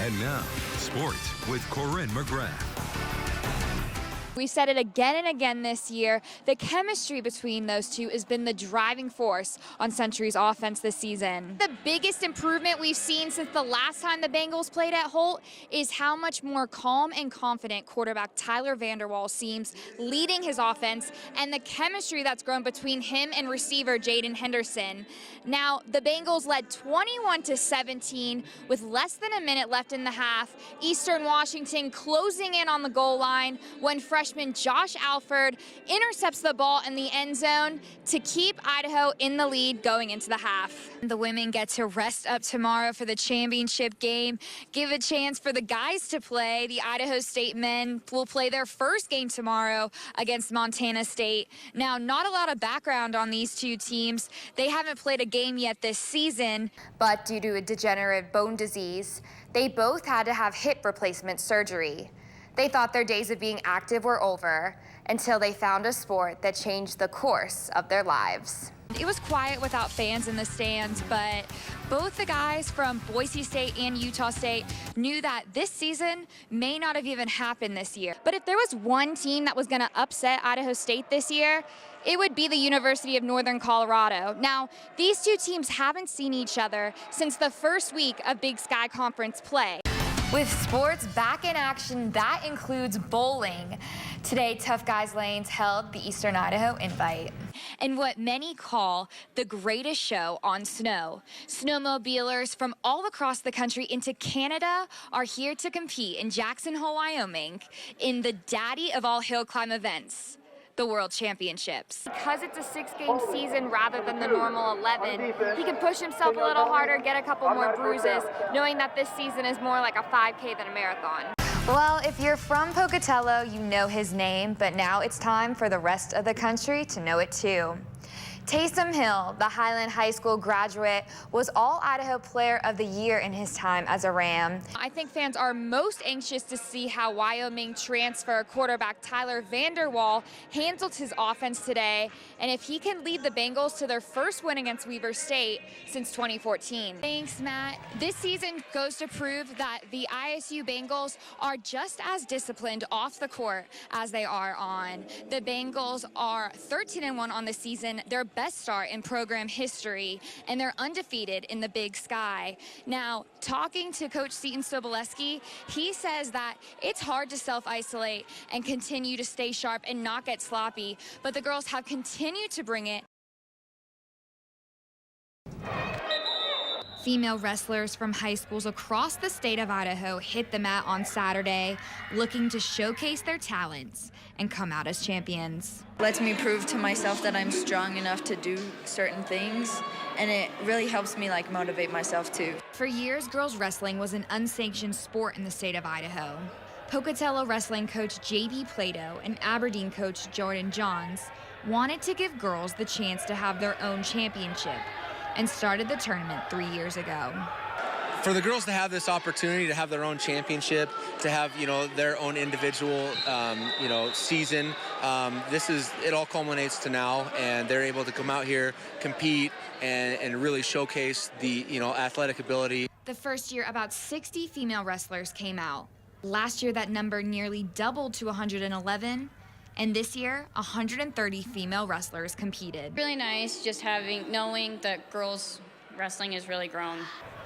And now, sports with Corinne McGrath. We said it again and again this year. The chemistry between those two has been the driving force on Century's offense this season. The biggest improvement we've seen since the last time the Bengals played at Holt is how much more calm and confident quarterback Tyler Vanderwall seems leading his offense, and the chemistry that's grown between him and receiver Jaden Henderson. Now, the Bengals led 21-17 with less than a minute left in the half. Eastern Washington closing in on the goal line when freshman Josh Alford intercepts the ball in the end zone to keep Idaho in the lead going into the half. The women get to rest up tomorrow for the championship game, give a chance for the guys to play. The Idaho State men will play their first game tomorrow against Montana State. Now, not a lot of background on these two teams. They haven't played a game yet this season, but due to a degenerative bone disease, they both had to have hip replacement surgery. They thought their days of being active were over until they found a sport that changed the course of their lives. It was quiet without fans in the stands, but both the guys from Boise State and Utah State knew that this season may not have even happened this year. But if there was one team that was going to upset Idaho State this year, it would be the University of Northern Colorado. Now, these two teams haven't seen each other since the first week of Big Sky Conference play. With sports back in action, that includes bowling. Today, Tough Guys Lanes held the Eastern Idaho Invite. And what many call the greatest show on snow. Snowmobilers from all across the country into Canada are here to compete in Jackson Hole, Wyoming in the daddy of all hill climb events, the World Championships. Because it's a 6-game season rather than the normal 11, he can push himself a little harder, get a couple more bruises, knowing that this season is more like a 5K than a marathon. Well, if you're from Pocatello, you know his name, but now it's time for the rest of the country to know it too. Taysom Hill, the Highland High School graduate, was All-Idaho Player of the Year in his time as a Ram. I think fans are most anxious to see how Wyoming transfer quarterback Tyler Vanderwall handled his offense today, and if he can lead the Bengals to their first win against Weber State since 2014. Thanks, Matt. This season goes to prove that the ISU Bengals are just as disciplined off the court as they are on. The Bengals are 13-1 on the season. They're best start in program history, and they're undefeated in the Big Sky. Now, talking to Coach Seton Sobolewski, he says that it's hard to self-isolate and continue to stay sharp and not get sloppy, but the girls have continued to bring it. Female wrestlers from high schools across the state of Idaho hit the mat on Saturday, looking to showcase their talents and come out as champions. It lets me prove to myself that I'm strong enough to do certain things, and it really helps me motivate myself too. For years, girls wrestling was an unsanctioned sport in the state of Idaho. Pocatello wrestling coach J.B. Plato and Aberdeen coach Jordan Johns wanted to give girls the chance to have their own championship and started the tournament 3 years ago. For the girls to have this opportunity to have their own championship, to have their own individual season, it all culminates to now, and they're able to come out here, compete, and really showcase the athletic ability. The first year, about 60 female wrestlers came out. Last year, that number nearly doubled to 111. And this year, 130 female wrestlers competed. Really nice just knowing that girls wrestling has really grown.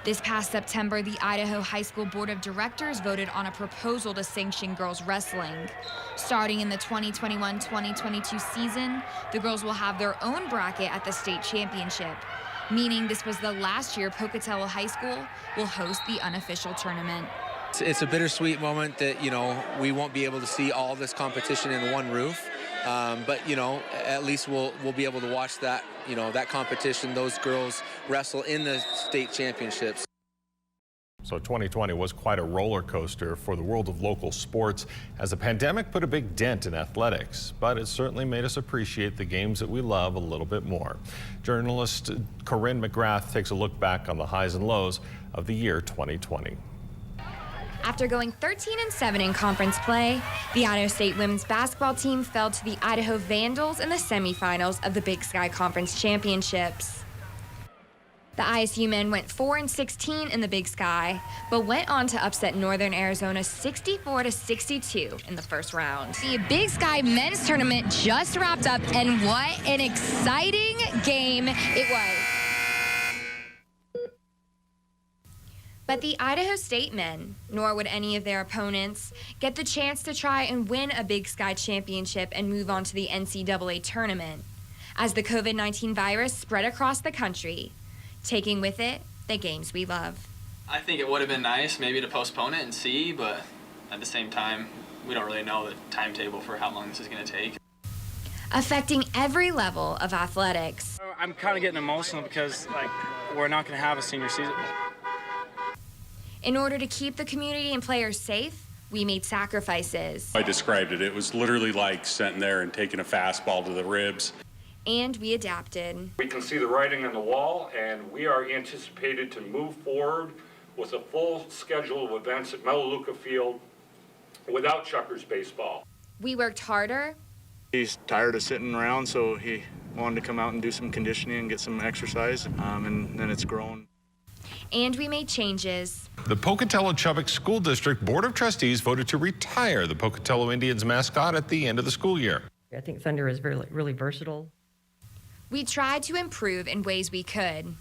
This past September, the Idaho High School Board of Directors voted on a proposal to sanction girls wrestling. Starting in the 2021-2022 season, the girls will have their own bracket at the state championship, meaning this was the last year Pocatello High School will host the unofficial tournament. It's a bittersweet moment that, we won't be able to see all this competition in one roof. But, at least we'll be able to watch that, that competition, those girls wrestle in the state championships. So 2020 was quite a roller coaster for the world of local sports as the pandemic put a big dent in athletics, but it certainly made us appreciate the games that we love a little bit more. Journalist Corinne McGrath takes a look back on the highs and lows of the year 2020. After going 13-7 in conference play, the Idaho State women's basketball team fell to the Idaho Vandals in the semifinals of the Big Sky Conference Championships. The ISU men went 4-16 in the Big Sky, but went on to upset Northern Arizona 64-62 in the first round. The Big Sky men's tournament just wrapped up, and what an exciting game it was. But the Idaho State men, nor would any of their opponents, get the chance to try and win a Big Sky championship and move on to the NCAA tournament, as the COVID-19 virus spread across the country, taking with it the games we love. I think it would have been nice maybe to postpone it and see, but at the same time, we don't really know the timetable for how long this is going to take. Affecting every level of athletics. I'm kind of getting emotional because we're not going to have a senior season. In order to keep the community and players safe, we made sacrifices. I described it. It was literally like sitting there and taking a fastball to the ribs. And we adapted. We can see the writing on the wall, and we are anticipated to move forward with a full schedule of events at Melaleuca Field without Chuckers baseball. We worked harder. He's tired of sitting around, so he wanted to come out and do some conditioning and get some exercise, and then it's grown. And we made changes. The Pocatello-Chubbuck School District Board of Trustees voted to retire the Pocatello Indians mascot at the end of the school year. I think Thunder is really versatile. We tried to improve in ways we could.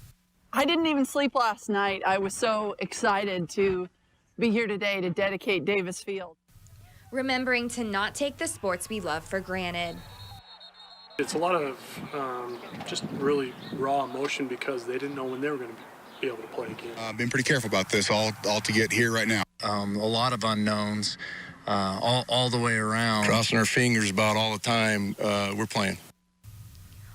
I didn't even sleep last night. I was so excited to be here today to dedicate Davis Field. Remembering to not take the sports we love for granted. It's a lot of just really raw emotion because they didn't know when they were going to be able to play again. I've been pretty careful about this all to get here right now. A lot of unknowns all the way around. Crossing our fingers about all the time we're playing.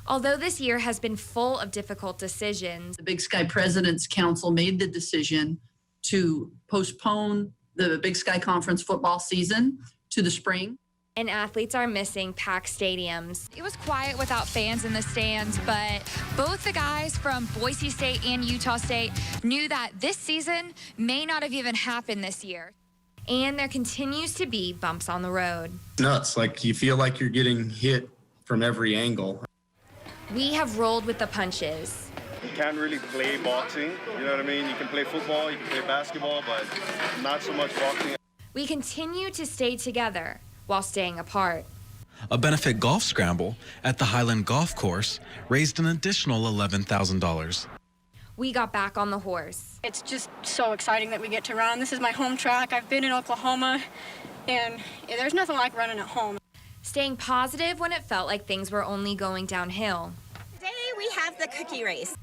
Although this year has been full of difficult decisions, the Big Sky President's Council made the decision to postpone the Big Sky Conference football season to the spring. And athletes are missing packed stadiums. It was quiet without fans in the stands, but both the guys from Boise State and Utah State knew that this season may not have even happened this year. And there continues to be bumps on the road. Nuts, you feel like you're getting hit from every angle. We have rolled with the punches. You can't really play boxing, you know what I mean? You can play football, you can play basketball, but not so much boxing. We continue to stay together while staying apart. A benefit golf scramble at the Highland Golf Course raised an additional $11,000. We got back on the horse. It's just so exciting that we get to run. This is my home track. I've been in Oklahoma, and there's nothing like running at home. Staying positive when it felt like things were only going downhill. Today we have the cookie race.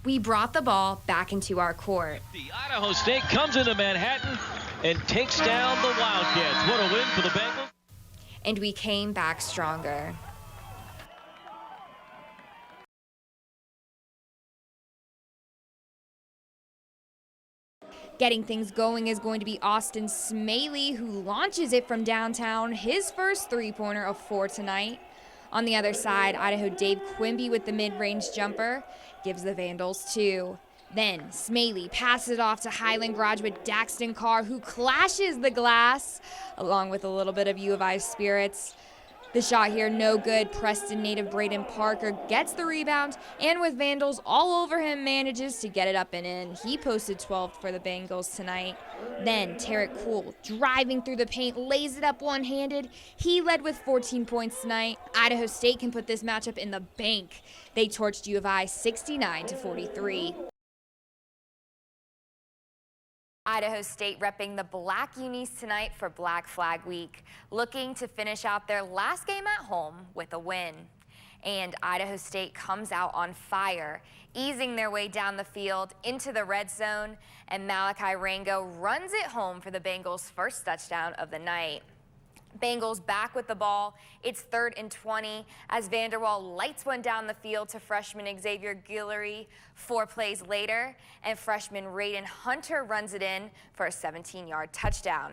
We brought the ball back into our court. The Idaho State comes into Manhattan and takes down the Wildcats. What a win for the Bengals. And we came back stronger. Getting things going is going to be Austin Smaley, who launches it from downtown. His first three-pointer of 4 tonight. On the other side, Idaho Dave Quimby with the mid-range jumper gives the Vandals 2. Then Smaley passes it off to Highland graduate Daxton Carr, who clashes the glass, along with a little bit of U of I's spirits. The shot here, no good. Preston native Braden Parker gets the rebound, and with Vandals all over him, manages to get it up and in. He posted 12 for the Bengals tonight. Then Tarek Cool, driving through the paint, lays it up one-handed. He led with 14 points tonight. Idaho State can put this matchup in the bank. They torched U of I 69-43. Idaho State repping the Black Unis tonight for Black Flag Week, looking to finish out their last game at home with a win. And Idaho State comes out on fire, easing their way down the field into the red zone, and Malachi Rango runs it home for the Bengals' first touchdown of the night. Bengals back with the ball. It's 3rd and 20 as Vanderwall lights one down the field to freshman Xavier Guillory 4 plays later, and freshman Raiden Hunter runs it in for a 17-yard touchdown.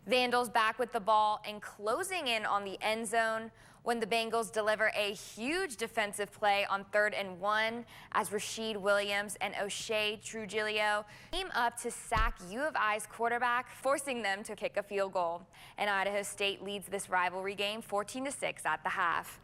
Vandals back with the ball and closing in on the end zone when the Bengals deliver a huge defensive play on 3rd and 1 as Rasheed Williams and O'Shea Trujillo team up to sack U of I's quarterback, forcing them to kick a field goal. And Idaho State leads this rivalry game 14-6 at the half.